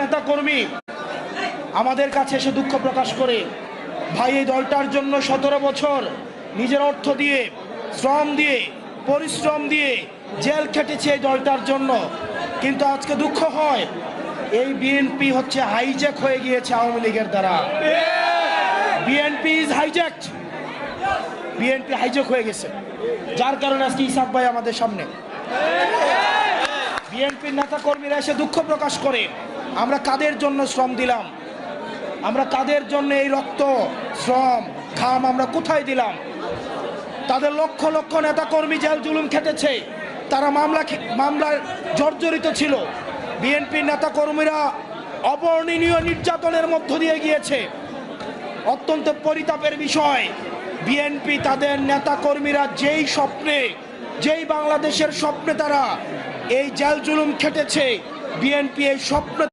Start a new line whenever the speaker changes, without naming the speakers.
নেতাকর্মী আমাদের কাছে এসে দুঃখ প্রকাশ করে, ভাই এই দলটার জন্য 17 বছর নিজের অর্থ দিয়ে, শ্রম দিয়ে, পরিশ্রম দিয়ে জেল খেটেছে এই দলটার জন্য, কিন্তু আজকে দুঃখ হয় এই বিএনপি হচ্ছে হাইজ্যাক হয়ে গিয়েছে আওয়ামী লীগের দ্বারা। বিএনপি ইজ হাইজ্যাকড, বিএনপি হাইজ্যাক হয়ে গেছে, যার কারণে আজকে ইসাক ভাই আমাদের সামনে। বিএনপির নেতা কর্মীরা এসে দুঃখ প্রকাশ করে আমরা কাদের জন্য শ্রম দিলাম, আমরা কাদের জন্য এই রক্ত, শ্রম, ঘাম আমরা কোথায় দিলাম। তাদের লক্ষ লক্ষ নেতা কর্মী জেল জুলুম খেটেছে, তারা মামলায় জর্জরিত ছিল। বিএনপির নেতা কর্মীরা অবর্ণনীয় নির্যাতনের মধ্য দিয়ে গিয়েছে। অত্যন্ত পরিতাপের বিষয়, বিএনপি তাদের নেতা কর্মীরা যেই স্বপ্নে, যেই বাংলাদেশের স্বপ্নে তারা এই জেল জুলুম খেটেছে, বিএনপি এই স্বপ্ন